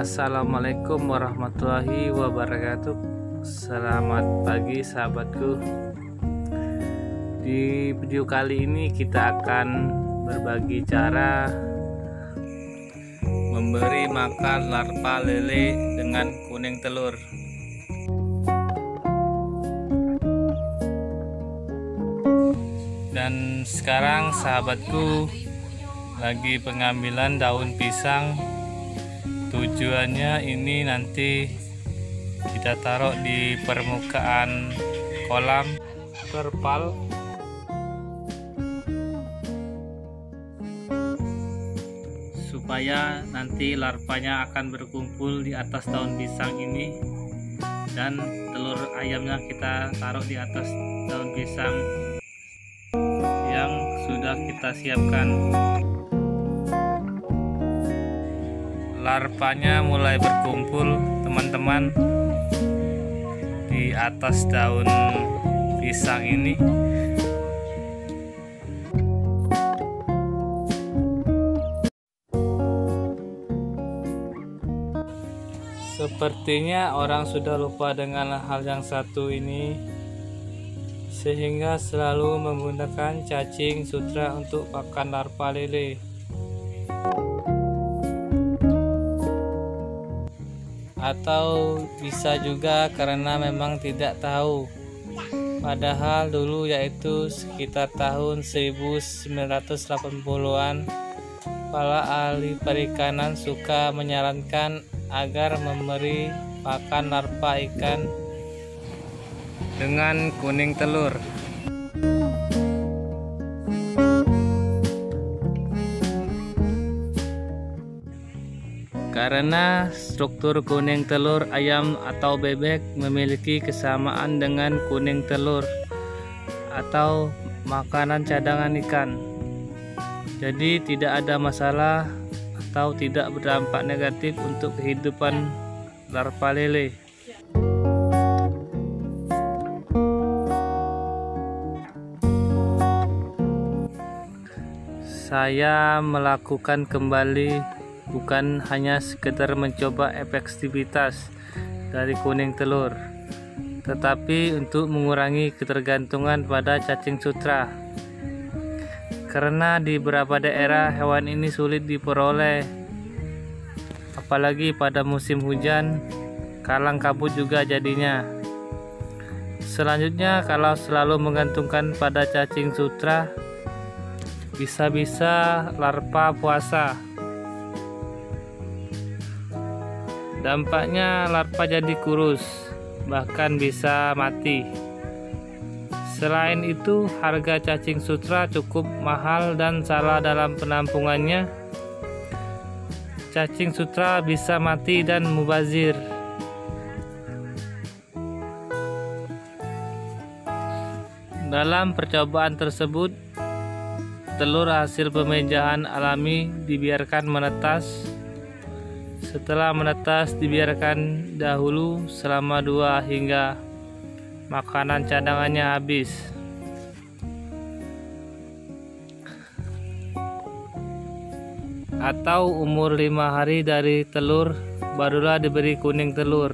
Assalamualaikum warahmatullahi wabarakatuh. Selamat pagi sahabatku. Di video kali ini kita akan berbagi cara memberi makan larva lele dengan kuning telur. Dan sekarang sahabatku lagi pengambilan daun pisang. Tujuannya ini nanti kita taruh di permukaan kolam terpal supaya nanti larvanya akan berkumpul di atas daun pisang ini, dan telur ayamnya kita taruh di atas daun pisang yang sudah kita siapkan. Larvanya mulai berkumpul teman-teman di atas daun pisang ini. Sepertinya orang sudah lupa dengan hal yang satu ini, sehingga selalu menggunakan cacing sutra untuk pakan larva lele. Atau bisa juga karena memang tidak tahu. Padahal dulu, yaitu sekitar tahun 1980-an, para ahli perikanan suka menyarankan agar memberi pakan larva ikan dengan kuning telur. Karena struktur kuning telur ayam atau bebek memiliki kesamaan dengan kuning telur atau makanan cadangan ikan. Jadi tidak ada masalah atau tidak berdampak negatif untuk kehidupan larva lele. Saya melakukan kembali bukan hanya sekedar mencoba efektivitas dari kuning telur, tetapi untuk mengurangi ketergantungan pada cacing sutra. Karena di beberapa daerah hewan ini sulit diperoleh, apalagi pada musim hujan, kalang kabut juga jadinya. Selanjutnya, kalau selalu menggantungkan pada cacing sutra, bisa-bisa larva puasa. Dampaknya larva jadi kurus, bahkan bisa mati. Selain itu, harga cacing sutra cukup mahal dan salah dalam penampungannya. Cacing sutra bisa mati dan mubazir. Dalam percobaan tersebut, telur hasil pemejahan alami dibiarkan menetas. Setelah menetas, dibiarkan dahulu selama 2 hingga makanan cadangannya habis. Atau umur 5 hari dari telur, barulah diberi kuning telur.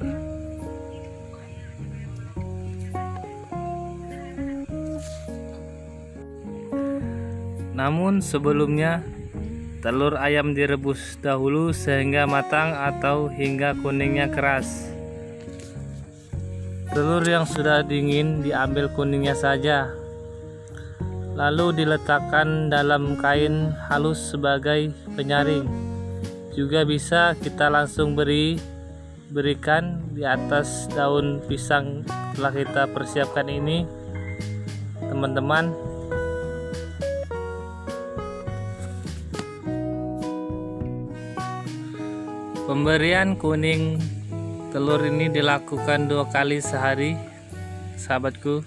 Namun sebelumnya, telur ayam direbus dahulu sehingga matang atau hingga kuningnya keras. Telur yang sudah dingin diambil kuningnya saja, lalu diletakkan dalam kain halus sebagai penyaring. Juga bisa kita langsung berikan di atas daun pisang telah kita persiapkan ini, teman-teman. Pemberian kuning telur ini dilakukan 2 kali sehari, sahabatku,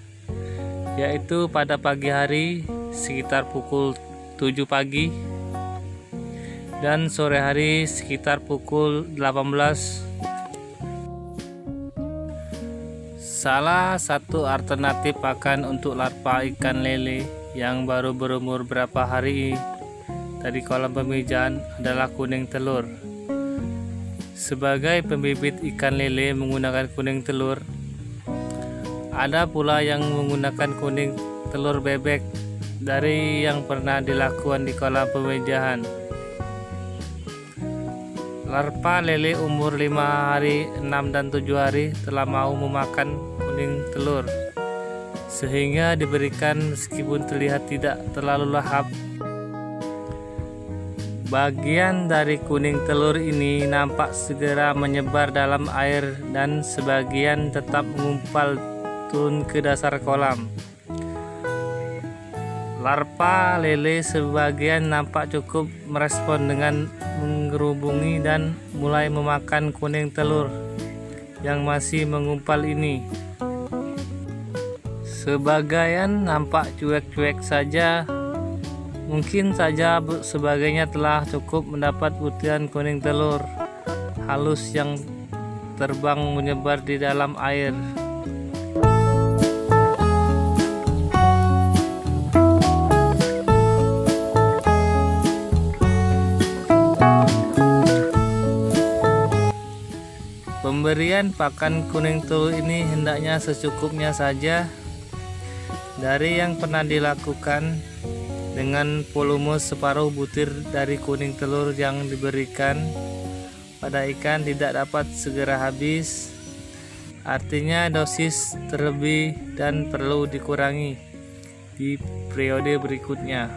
yaitu pada pagi hari sekitar pukul 7 pagi dan sore hari sekitar pukul 18. Salah satu alternatif pakan untuk larva ikan lele yang baru berumur berapa hari dari kolam pemijahan adalah kuning telur. sebagai pembibit ikan lele menggunakan kuning telur. Ada pula yang menggunakan kuning telur bebek dari yang pernah dilakukan di kolam pemijahan. Larva lele umur 5 hari, 6 dan 7 hari telah mau memakan kuning telur, sehingga diberikan meskipun terlihat tidak terlalu lahap. Bagian dari kuning telur ini nampak segera menyebar dalam air dan sebagian tetap mengumpal turun ke dasar kolam. Larva lele sebagian nampak cukup merespon dengan mengerubungi dan mulai memakan kuning telur yang masih mengumpal ini. Sebagian nampak cuek-cuek saja. Mungkin saja sebagainya telah cukup mendapat butiran kuning telur halus yang terbang menyebar di dalam air. Pemberian pakan kuning telur ini hendaknya secukupnya saja dari yang pernah dilakukan, dengan volume separuh butir dari kuning telur yang diberikan pada ikan tidak dapat segera habis. Artinya dosis terlebih dan perlu dikurangi di periode berikutnya.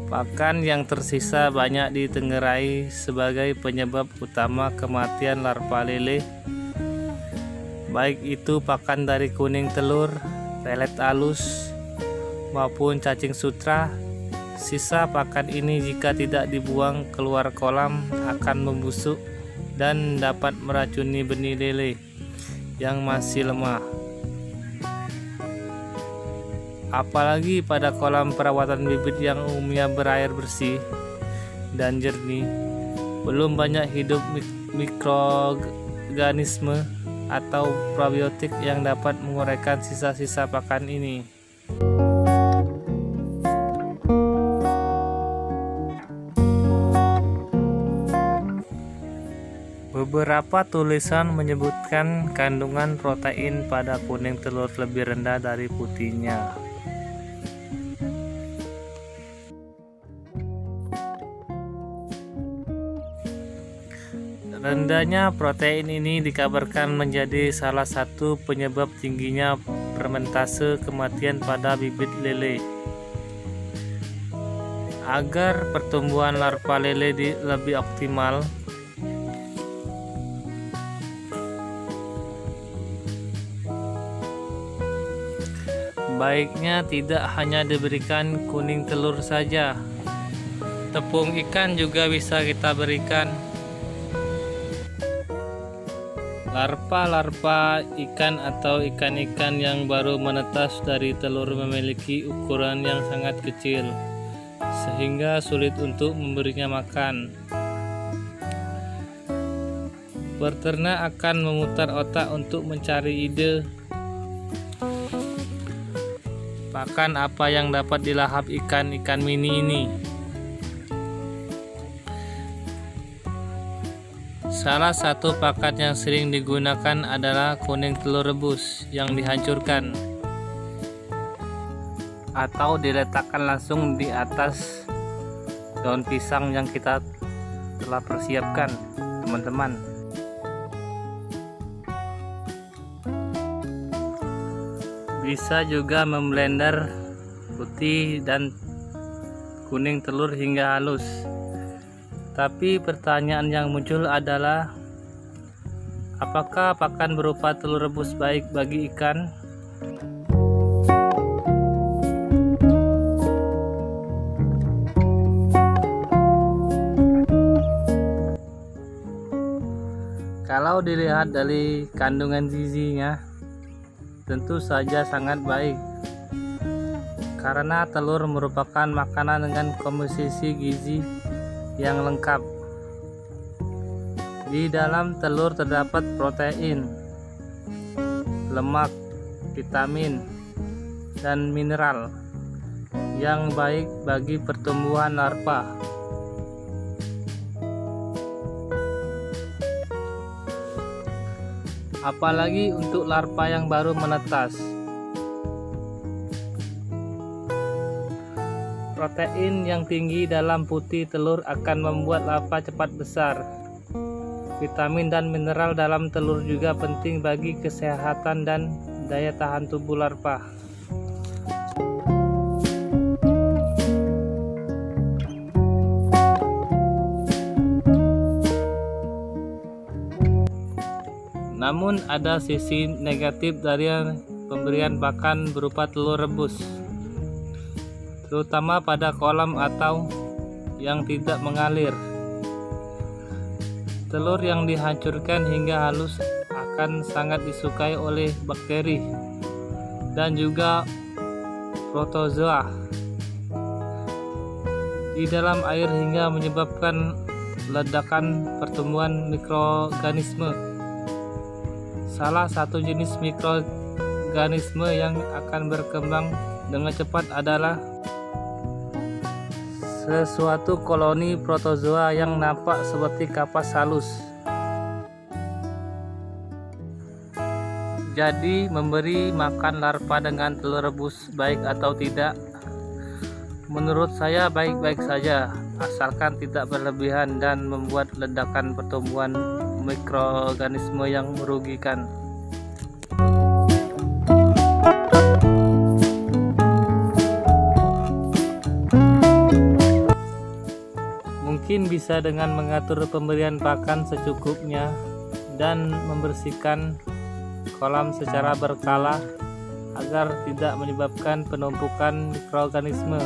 Pakan yang tersisa banyak ditengarai sebagai penyebab utama kematian larva lele, baik itu pakan dari kuning telur, pelet halus, maupun cacing sutra. Sisa pakan ini jika tidak dibuang keluar kolam akan membusuk dan dapat meracuni benih lele yang masih lemah. Apalagi pada kolam perawatan bibit yang umumnya berair bersih dan jernih, belum banyak hidup mikroorganisme atau probiotik yang dapat menguraikan sisa-sisa pakan ini. Beberapa tulisan menyebutkan kandungan protein pada kuning telur lebih rendah dari putihnya. Rendahnya protein ini dikabarkan menjadi salah satu penyebab tingginya persentase kematian pada bibit lele. Agar pertumbuhan larva lele lebih optimal, baiknya tidak hanya diberikan kuning telur saja, tepung ikan juga bisa kita berikan. Larva-larva ikan atau ikan-ikan yang baru menetas dari telur memiliki ukuran yang sangat kecil, sehingga sulit untuk memberinya makan. Peternak akan memutar otak untuk mencari ide pakan apa yang dapat dilahap ikan-ikan mini ini. Salah satu pakan yang sering digunakan adalah kuning telur rebus yang dihancurkan atau diletakkan langsung di atas daun pisang yang kita telah persiapkan, teman-teman. Bisa juga memblender putih dan kuning telur hingga halus. Tapi pertanyaan yang muncul adalah, apakah pakan berupa telur rebus baik bagi ikan? Kalau dilihat dari kandungan gizinya, tentu saja sangat baik, karena telur merupakan makanan dengan komposisi gizi yang lengkap. Di dalam telur terdapat protein, lemak, vitamin, dan mineral yang baik bagi pertumbuhan larva. Apalagi untuk larva yang baru menetas. Protein yang tinggi dalam putih telur akan membuat larva cepat besar. Vitamin dan mineral dalam telur juga penting bagi kesehatan dan daya tahan tubuh larva. Namun ada sisi negatif dari pemberian pakan berupa telur rebus, terutama pada kolam atau yang tidak mengalir. Telur yang dihancurkan hingga halus akan sangat disukai oleh bakteri dan juga protozoa di dalam air hingga menyebabkan ledakan pertumbuhan mikroorganisme. Salah satu jenis mikroorganisme yang akan berkembang dengan cepat adalah sesuatu koloni protozoa yang nampak seperti kapas halus. Jadi memberi makan larva dengan telur rebus baik atau tidak? Menurut saya baik-baik saja, asalkan tidak berlebihan dan membuat ledakan pertumbuhan mikroorganisme yang merugikan. Mungkin bisa dengan mengatur pemberian pakan secukupnya dan membersihkan kolam secara berkala agar tidak menyebabkan penumpukan mikroorganisme.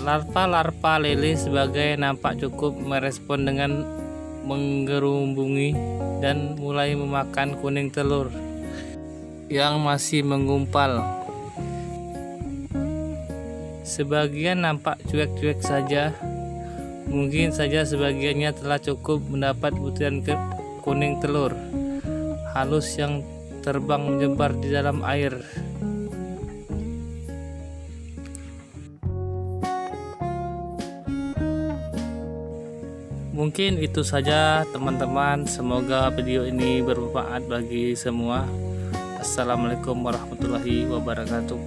Larva-larva lele sebagai nampak cukup merespon dengan menggerumbungi dan mulai memakan kuning telur yang masih mengumpal. Sebagian nampak cuek-cuek saja, mungkin saja sebagiannya telah cukup mendapat butiran kuning telur halus yang terbang menyebar di dalam air. Mungkin itu saja teman-teman, semoga video ini bermanfaat bagi semua. Assalamualaikum warahmatullahi wabarakatuh.